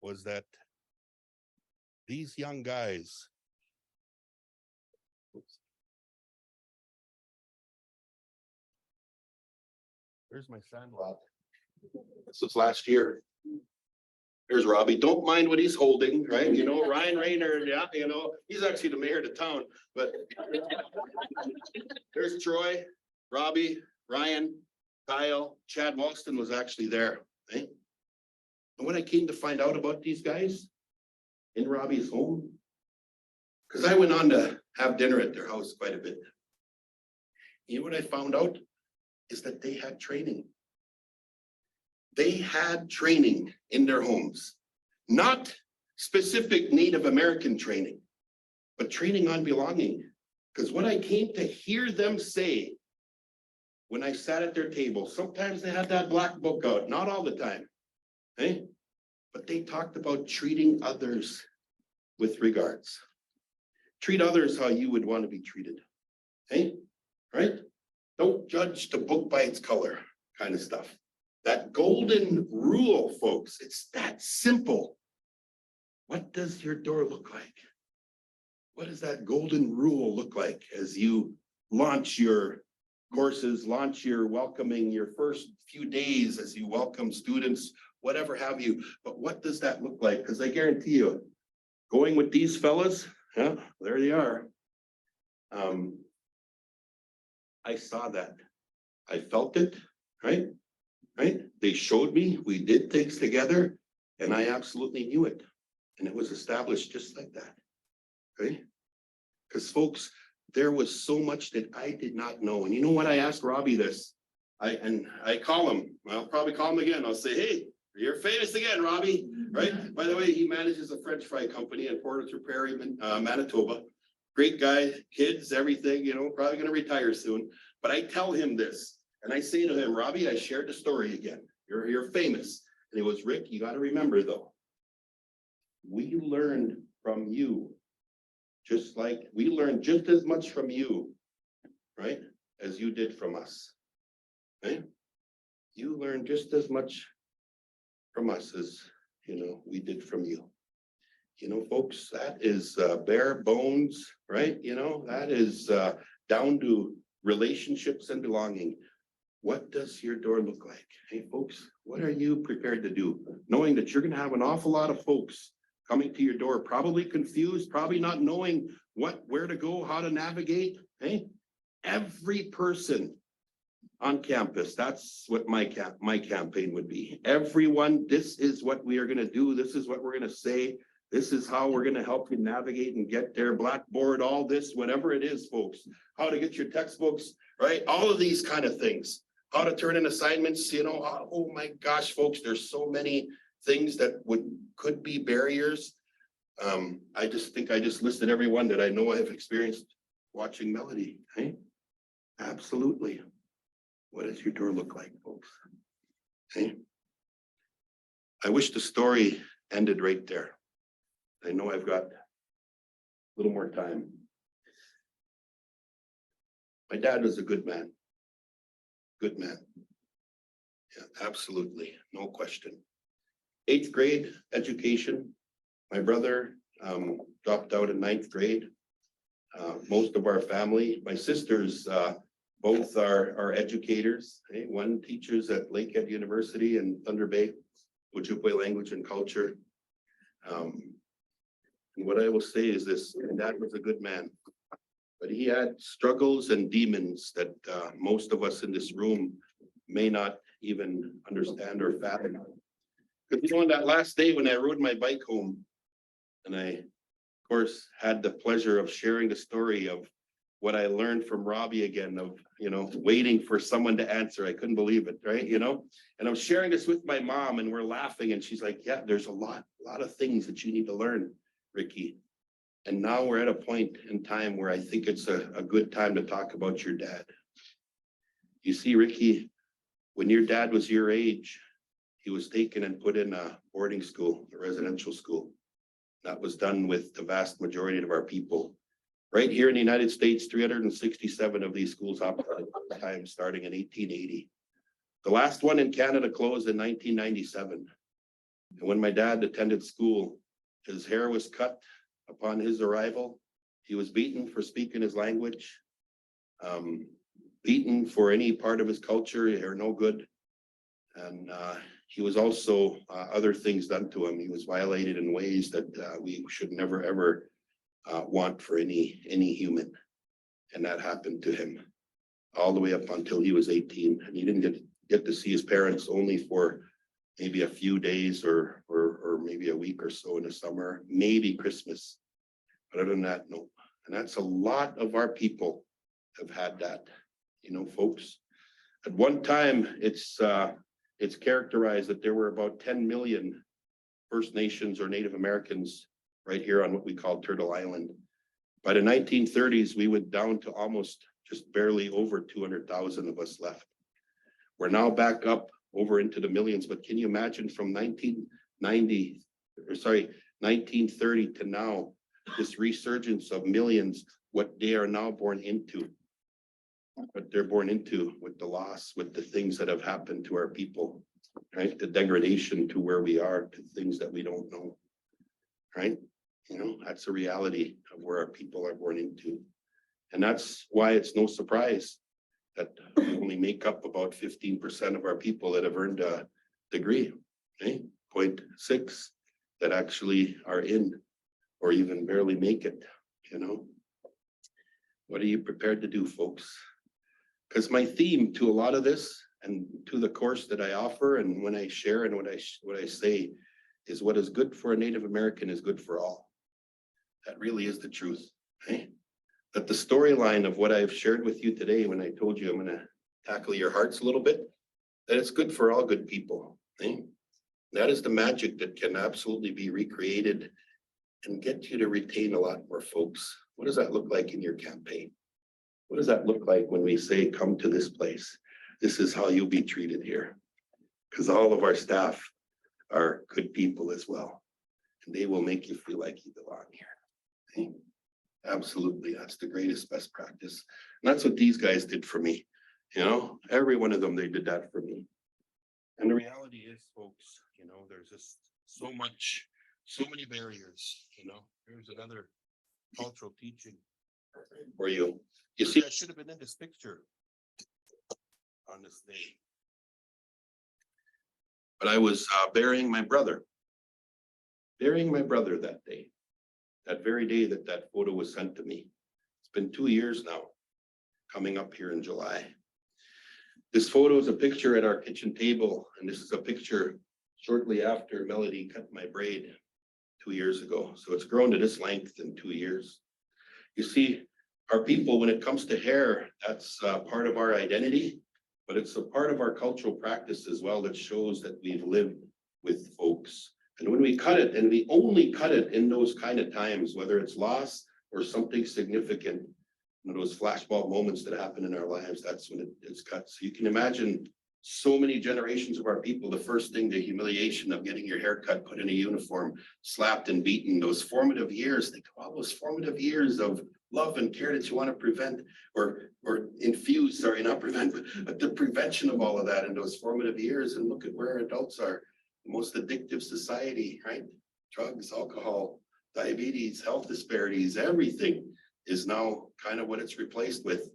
was that these young guys, where's my sandlot? This was last year. There's Robbie. Don't mind what he's holding, right? Ryan Rayner, yeah, he's actually the mayor of the town. But there's Troy, Robbie, Ryan, Kyle, Chad Walston was actually there. Right? And when I came to find out about these guys in Robbie's home, because I went on to have dinner at their house quite a bit. You know what I found out is that they had training. They had training in their homes, not specific Native American training, but training on belonging. Because what I came to hear them say when I sat at their table, sometimes they had that black book out, not all the time, okay? But they talked about treating others with regards. Treat others how you would want to be treated, okay? Right? Don't judge the book by its color, kind of stuff. That golden rule, folks, it's that simple. What does your door look like? What does that golden rule look like as you launch your courses, launch your welcoming, your first few days as you welcome students, whatever have you? But what does that look like? Because I guarantee you, going with these fellas, yeah, there they are. I saw that. I felt it, right? Right? They showed me, we did things together, and I absolutely knew it. And it was established just like that. Okay? Because folks, there was so much that I did not know. And you know what? I asked Robbie this. I call him. I'll probably call him again. I'll say, hey, you're famous again, Robbie. Right? By the way, he manages a French fry company in Port Arthur Prairie, Manitoba. Great guy, kids, everything, probably going to retire soon. But I tell him this. And I say to him, Robbie, I shared the story again. You're famous. And he goes, Rick, you got to remember though, we learned from you, just like we learned just as much from you, right, as you did from us. Right? You learned just as much from us as, we did from you. Folks, that is bare bones, right? That is down to relationships and belonging. What does your door look like? Hey, folks, what are you prepared to do? Knowing that you're going to have an awful lot of folks coming to your door, probably confused, probably not knowing where to go, how to navigate. Hey, every person on campus, that's what my campaign would be. Everyone, this is what we are going to do. This is what we're going to say. This is how we're going to help you navigate and get there. Blackboard, all this, whatever it is, folks. How to get your textbooks, right? All of these kind of things. How to turn in assignments, oh my gosh, folks, there's so many things that could be barriers. I just think I just listed every one that I know I've experienced watching Melody. Hey, absolutely. What does your door look like, folks? Hey, I wish the story ended right there. I know I've got a little more time. My dad was a good man. Good man. Yeah, absolutely. No question. 8th grade education. My brother dropped out in 9th grade. Most of our family, my sisters, both are educators. Hey, one teaches at Lakehead University in Thunder Bay, Ojibwe language and culture. And what I will say is this, and Dad was a good man, but he had struggles and demons that most of us in this room may not even understand or fathom. Because on that last day when I rode my bike home, and I, of course, had the pleasure of sharing the story of what I learned from Robbie again, of, waiting for someone to answer. I couldn't believe it, right? And I'm sharing this with my mom and we're laughing and she's like, yeah, there's a lot of things that you need to learn, Ricky. And now we're at a point in time where I think it's a good time to talk about your dad. You see, Ricky, when your dad was your age, he was taken and put in a boarding school, a residential school. That was done with the vast majority of our people. Right here in the United States, 367 of these schools operated at the time, starting in 1880. The last one in Canada closed in 1997. And when my dad attended school, his hair was cut upon his arrival. He was beaten for speaking his language, beaten for any part of his culture, or no good. And he was also other things done to him. He was violated in ways that we should never, ever want for any human. And that happened to him all the way up until he was 18. And he didn't get to see his parents only for maybe a few days or maybe a week or so in the summer, maybe Christmas. But other than that, no. And that's a lot of our people have had that, folks. At one time, it's characterized that there were about 10 million First Nations or Native Americans right here on what we call Turtle Island. By the 1930s, we went down to almost just barely over 200,000 of us left. We're now back up over into the millions, but can you imagine from 1930 to now, this resurgence of millions, what they are now born into, what they're born into with the loss, with the things that have happened to our people, right? The degradation to where we are, to things that we don't know, right? That's a reality of where our people are born into. And that's why it's no surprise that we only make up about 15% of our people that have earned a degree, okay? 0.6 that actually are in or even barely make it, What are you prepared to do, folks? Because my theme to a lot of this and to the course that I offer and when I share and what I say is what is good for a Native American is good for all. That really is the truth, right? That the storyline of what I've shared with you today, when I told you I'm going to tackle your hearts a little bit, that it's good for all good people, right? That is the magic that can absolutely be recreated and get you to retain a lot more folks. What does that look like in your campaign? What does that look like when we say, come to this place? this is how you'll be treated here. Because all of our staff are good people as well. And they will make you feel like you belong here. Okay? Absolutely. That's the greatest best practice. And that's what these guys did for me. You know, every one of them, they did that for me. And the reality is, folks, you know, there's just so many barriers, you know. Here's another cultural teaching for you. You see, I should have been in this picture on this day. But I was burying my brother that day, that very day that that photo was sent to me. It's been 2 years now, coming up here in July. This photo is a picture at our kitchen table, and this is a picture shortly after Melody cut my braid 2 years ago. So it's grown to this length in 2 years. You see, our people, when it comes to hair, that's part of our identity, but it's a part of our cultural practice as well that shows that we've lived with folks. And when we cut it, and we only cut it in those kind of times, whether it's loss or something significant, you know, those flashbulb moments that happen in our lives, that's when it's cut. So you can imagine so many generations of our people, the first thing, the humiliation of getting your hair cut, put in a uniform, slapped and beaten, those formative years, think of all those formative years of love and care that you want to prevent or infuse, sorry, not prevent, but the prevention of all of that in those formative years. And look at where adults are, the most addictive society, right? Drugs, alcohol, diabetes, health disparities, everything is now kind of what it's replaced with.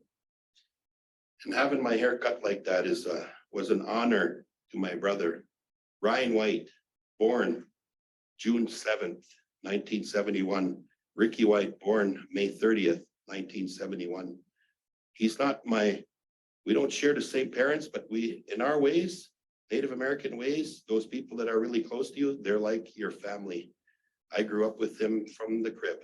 And having my hair cut like that was an honor to my brother. Ryan White, born June 7th, 1971. Ricky White, born May 30th, 1971. He's not we don't share the same parents, but we, in our ways, Native American ways, those people that are really close to you, they're like your family. I grew up with them from the crib,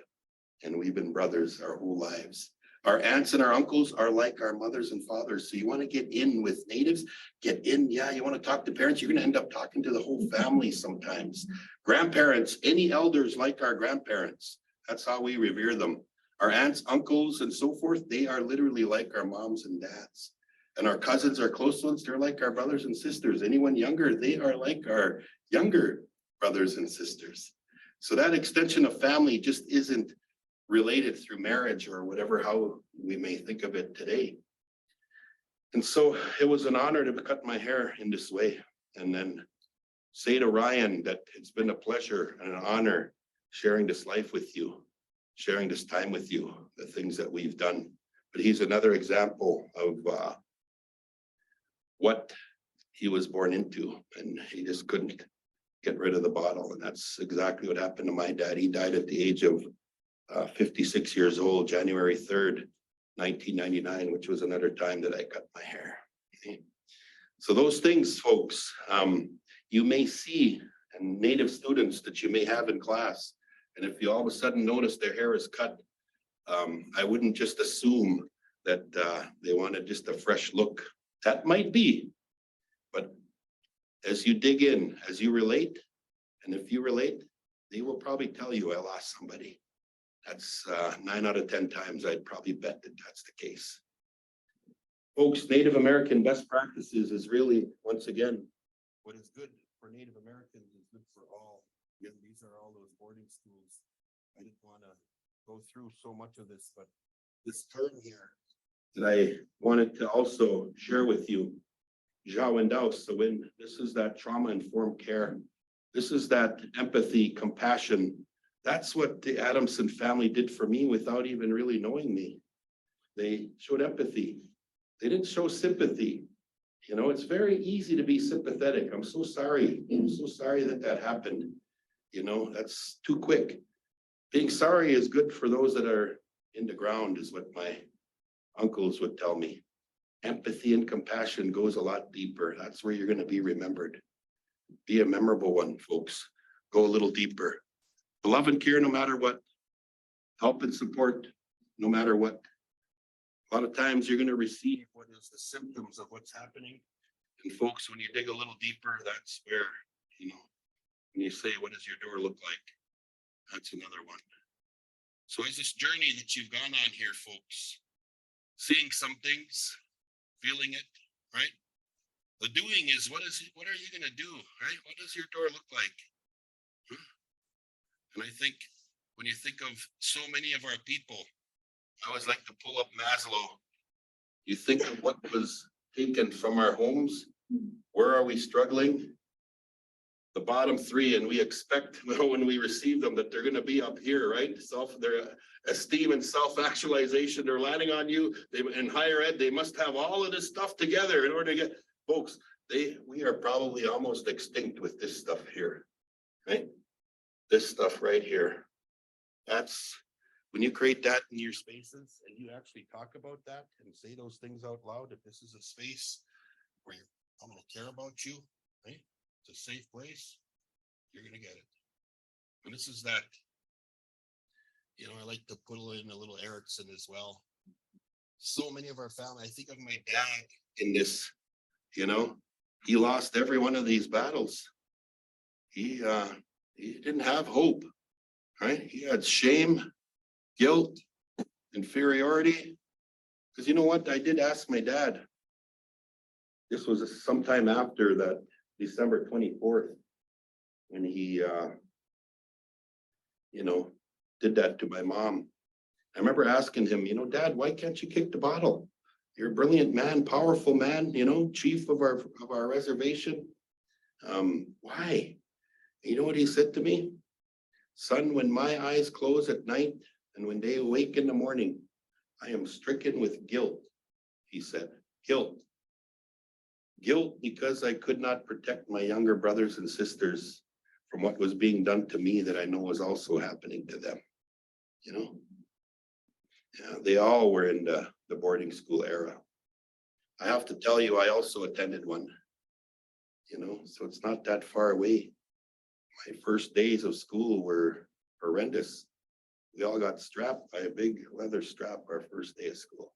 and we've been brothers our whole lives. Our aunts and our uncles are like our mothers and fathers. So you want to get in with natives, get in. Yeah, you want to talk to parents, you're going to end up talking to the whole family sometimes. Grandparents, any elders like our grandparents. That's how we revere them. Our aunts, uncles, and so forth, they are literally like our moms and dads. And our cousins, our close ones, they're like our brothers and sisters. Anyone younger, they are like our younger brothers and sisters. So that extension of family just isn't related through marriage or whatever, how we may think of it today. And so it was an honor to cut my hair in this way. And then say to Ryan that it's been a pleasure and an honor sharing this life with you, sharing this time with you, the things that we've done. But he's another example of what he was born into, and he just couldn't get rid of the bottle. And that's exactly what happened to my dad. He died at the age of 56 years old, January 3rd, 1999, which was another time that I cut my hair. Okay. So those things, folks, you may see, and Native students that you may have in class, and if you all of a sudden notice their hair is cut, I wouldn't just assume that they wanted just a fresh look. That might be, but as you dig in, as you relate, and if you relate, they will probably tell you, I lost somebody. That's 9 out of 10 times I'd probably bet that that's the case. Folks, Native American best practices is really, once again, what is good for Native Americans is good for all. Again, these are all those boarding schools. I didn't want to go through so much of this, but this term here that I wanted to also share with you, Jawendaus. So when this is that trauma-informed care, this is that empathy, compassion. That's what the Adamson family did for me without even really knowing me. They showed empathy. They didn't show sympathy. You know, it's very easy to be sympathetic. I'm so sorry. I'm so sorry that that happened. You know, that's too quick. Being sorry is good for those that are in the ground, is what my uncles would tell me. Empathy and compassion goes a lot deeper. That's where you're going to be remembered. Be a memorable one, folks. Go a little deeper. Love and care no matter what. Help and support no matter what. A lot of times you're going to receive what is the symptoms of what's happening. And folks, when you dig a little deeper, that's where, you know, when you say, what does your door look like? That's another one. So it's this journey that you've gone on here, folks. Seeing some things, feeling it, right? The doing is what are you gonna do, right? What does your door look like? And I think when you think of so many of our people, I always like to pull up Maslow. You think of what was taken from our homes. Where are we struggling? The bottom three, and we expect when we receive them that they're going to be up here, right? Their esteem and self-actualization, they're landing on you. In higher ed, they must have all of this stuff together in order to get, folks, we are probably almost extinct with this stuff here, right? This stuff right here. That's when you create that in your spaces and you actually talk about that and say those things out loud, if this is a space where I'm going to care about you, right? It's a safe place, you're going to get it. And this is that, I like to put in a little Erickson as well. So many of our family, I think of my dad in this, he lost every one of these battles. He didn't have hope, right? He had shame, guilt, inferiority. Because you know what? I did ask my dad. This was sometime after that December 24th, when he, did that to my mom. I remember asking him, Dad, why can't you kick the bottle? You're a brilliant man, powerful man, chief of our reservation. Why? You know what he said to me? Son, when my eyes close at night and when they awake in the morning, I am stricken with guilt, he said. Guilt. Guilt because I could not protect my younger brothers and sisters from what was being done to me that I know was also happening to them. Yeah, they all were in the boarding school era. I have to tell you, I also attended one, so it's not that far away. My first days of school were horrendous. We all got strapped by a big leather strap our first day of school.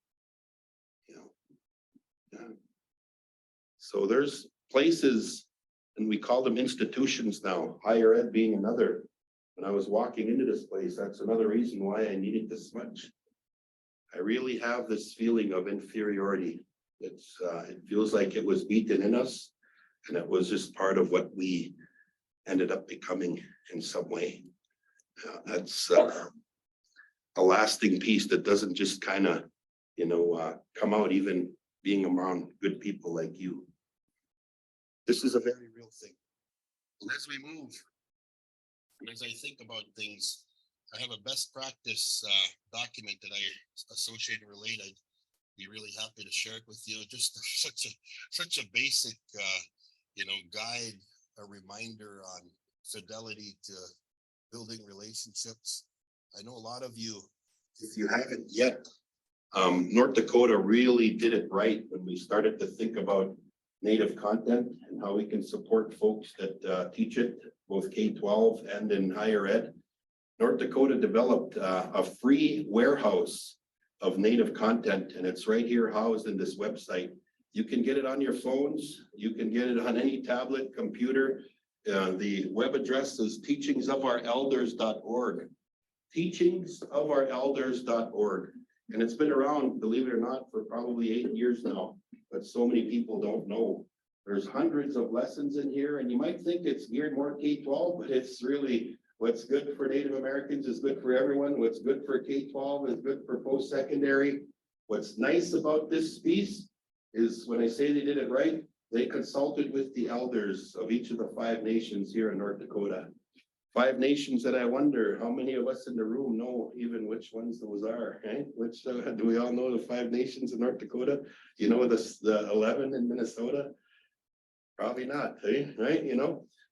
Yeah. So there's places, and we call them institutions now, higher ed being another. When I was walking into this place, that's another reason why I needed this much. I really have this feeling of inferiority. It feels like it was beaten in us, and it was just part of what we ended up becoming in some way. That's a lasting piece that doesn't just kind of, come out even being around good people like you. This is a very real thing. And as we move, and as I think about things, I have a best practice document that I associate and relate. I'd be really happy to share it with you. Just such a basic, guide, a reminder on fidelity to building relationships. I know a lot of you, if you haven't yet, North Dakota really did it right when we started to think about Native content and how we can support folks that teach it, both K-12 and in higher ed. North Dakota developed a free warehouse of Native content, and it's right here housed in this website. You can get it on your phones. You can get it on any tablet, computer. The web address is teachingsofourElders.org. TeachingsofourElders.org. And it's been around, believe it or not, for probably 8 years now, but so many people don't know. There's hundreds of lessons in here, and you might think it's geared more K-12, but it's really what's good for Native Americans is good for everyone. What's good for K-12 is good for post-secondary. What's nice about this piece is when I say they did it right, they consulted with the elders of each of the 5 nations here in North Dakota. 5 nations that I wonder how many of us in the room know even which ones those are, right? Which do we all know the 5 nations in North Dakota? The 11 in Minnesota? Probably not, right?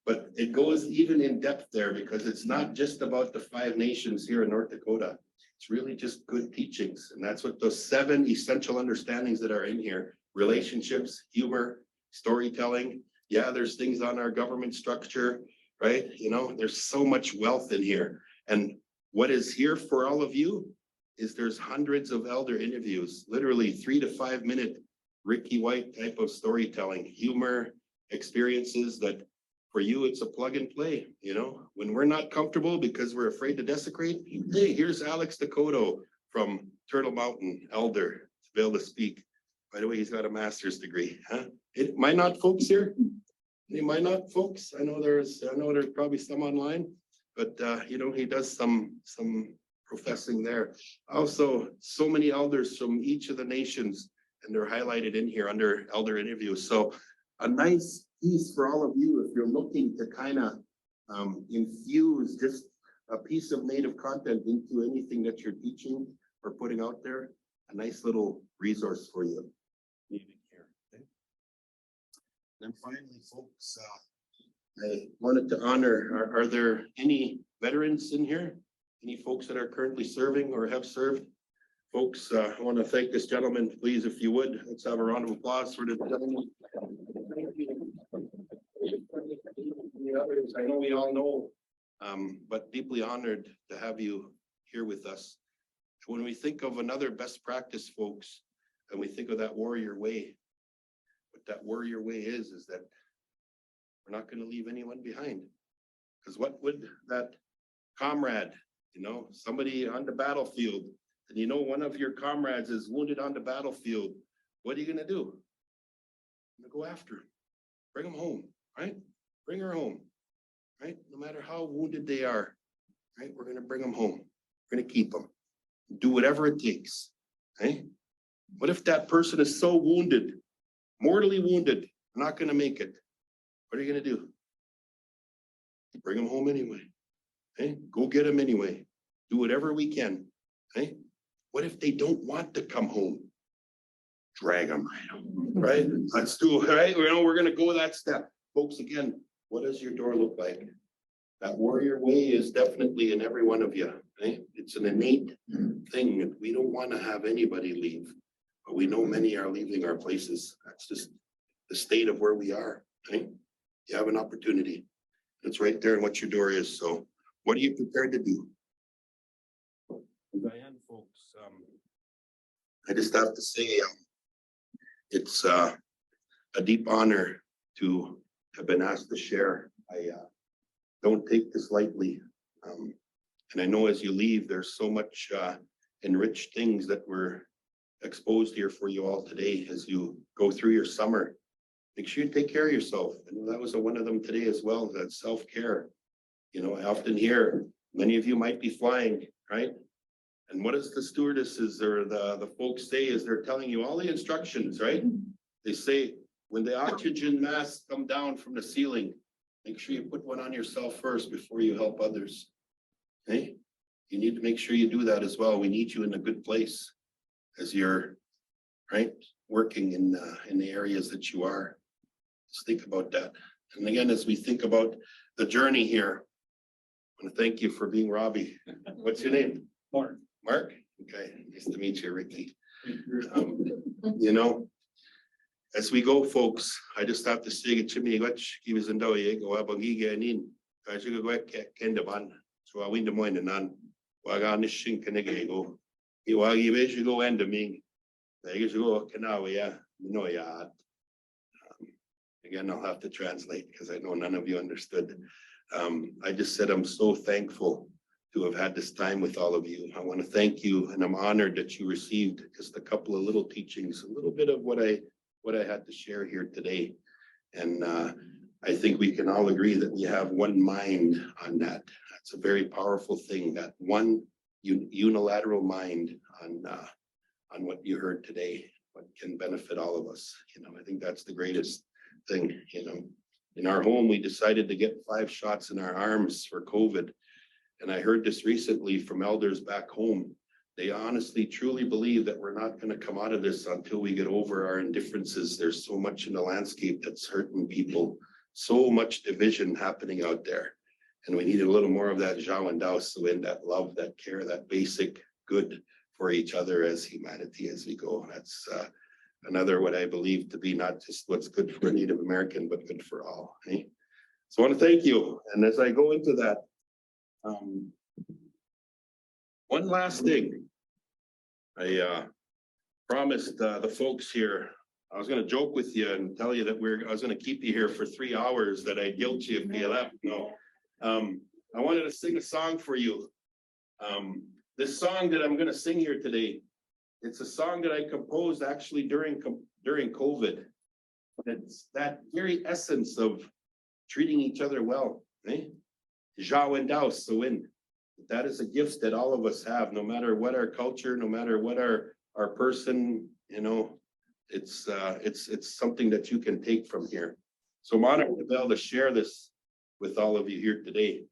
But it goes even in depth there because it's not just about the 5 nations here in North Dakota. It's really just good teachings. And that's what those 7 essential understandings that are in here: relationships, humor, storytelling. Yeah, there's things on our government structure, right? There's so much wealth in here. And what is here for all of you is there's hundreds of elder interviews, literally 3 to 5 minute Ricky White type of storytelling, humor, experiences that for you, it's a plug and play. When we're not comfortable because we're afraid to desecrate, hey, here's Alex Dakota from Turtle Mountain, elder, to be able to speak. By the way, he's got a master's degree, huh? Minot folks here? Any Minot folks? I know there's probably some online, but he does some professing there. Also, so many elders from each of the nations, and they're highlighted in here under elder interviews. So a nice piece for all of you if you're looking to kind of infuse just a piece of native content into anything that you're teaching or putting out there. A nice little resource for you. Here, okay? And finally, folks, I wanted to honor, are there any veterans in here? Any folks that are currently serving or have served? Folks, I want to thank this gentleman, please, if you would. Let's have a round of applause for this gentleman. The others, I know we all know, but deeply honored to have you here with us. When we think of another best practice, folks, and we think of that warrior way, what that warrior way is that we're not going to leave anyone behind. Because what would that comrade, somebody on the battlefield, and one of your comrades is wounded on the battlefield, what are you going to do? You're going to go after him, bring him home, right? Bring her home, right? No matter how wounded they are, right? We're going to bring them home. We're going to keep them. Do whatever it takes, right? What if that person is so wounded, mortally wounded, not going to make it? What are you going to do? Bring them home anyway. Okay? Go get them anyway. Do whatever we can. Okay? What if they don't want to come home? Drag them right home, right? Let's do it, right? We're going to go that step. Folks, again, what does your door look like? That warrior way is definitely in every one of you. Right? It's an innate thing. We don't want to have anybody leave, but we know many are leaving our places. That's just the state of where we are. Right? You have an opportunity. It's right there in what your door is. So what are you prepared to do? Diane, folks, I just have to say, it's a deep honor to have been asked to share. I don't take this lightly. And I know as you leave, there's so much enriched things that were exposed here for you all today as you go through your summer. Make sure you take care of yourself. And that was one of them today as well, that self-care. I often hear many of you might be flying, right? And what does the stewardesses or the folks say is they're telling you all the instructions, right? They say, when the oxygen masks come down from the ceiling, make sure you put one on yourself first before you help others. Okay? You need to make sure you do that as well. We need you in a good place as you're right working in the areas that you are. Just think about that. And again, as we think about the journey here, I want to thank you for being Robbie. What's your name? Mark. Mark? Okay. Nice to meet you, Ricky. As we go, folks, I just have to say it to me, which he was in Doye, go up on Giganin. I should go Kendaban. So I win the morning and Waganishin Kanegego. You are you go end of me. I go Kanawa, again, I'll have to translate because I know none of you understood. I just said I'm so thankful to have had this time with all of you. I want to thank you, and I'm honored that you received just a couple of little teachings, a little bit of what I had to share here today. And I think we can all agree that we have one mind on that. That's a very powerful thing, that one unilateral mind on what you heard today, what can benefit all of us. I think that's the greatest thing. In our home, we decided to get 5 shots in our arms for COVID. And I heard this recently from elders back home. They honestly, truly believe that we're not going to come out of this until we get over our indifferences. There's so much in the landscape that's hurting people, so much division happening out there. And we need a little more of that Zhao and Dao Suin, that love, that care, that basic good for each other as humanity as we go. That's another what I believe to be not just what's good for Native American, but good for all. Eh? So I want to thank you. And as I go into that, one last thing. I promised the folks here, I was going to joke with you and tell you that I was going to keep you here for 3 hours, that I'd guilt you if you left. No, I wanted to sing a song for you. This song that I'm going to sing here today, It's a song that I composed actually during COVID. It's that very essence of treating each other well, eh? Ja and Daus, the wind. That is a gift that all of us have, no matter what our culture, no matter what our person, you know, it's something that you can take from here. So I'm honored to be able to share this with all of you here today.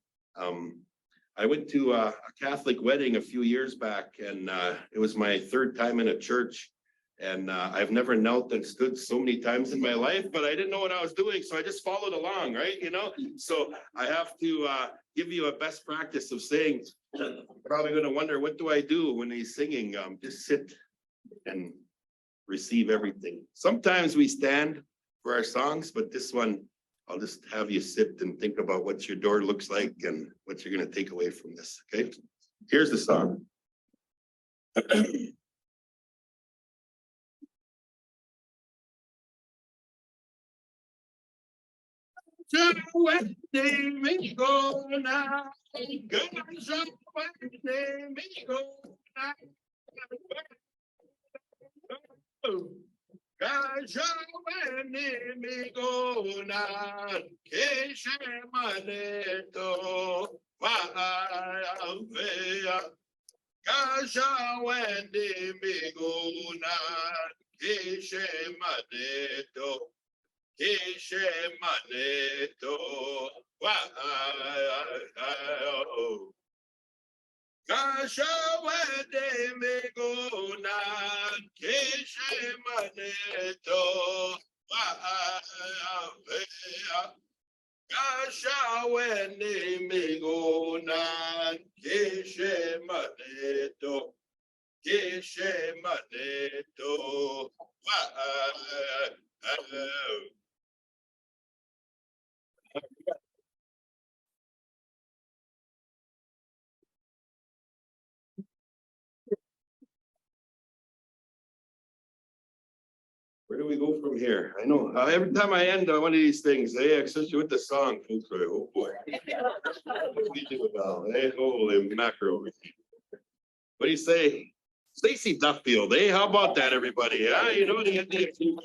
I went to a Catholic wedding a few years back, and it was my third time in a church. And I've never knelt and stood so many times in my life, but I didn't know what I was doing, so I just followed along, right? You know, so I have to give you a best practice of saying, probably going to wonder, what do I do when he's singing? Just sit and receive everything. Sometimes we stand for our songs, but this one, I'll just have you sit and think about what your door looks like and what you're going to take away from this. Okay, here's the song. Where do we go from here? I know every time I end on one of these things, especially with the song, folks are like, oh boy. What do we do now? Holy mackerel. What do you say? Stacy Duffield, how about that, everybody? You know the NDSU.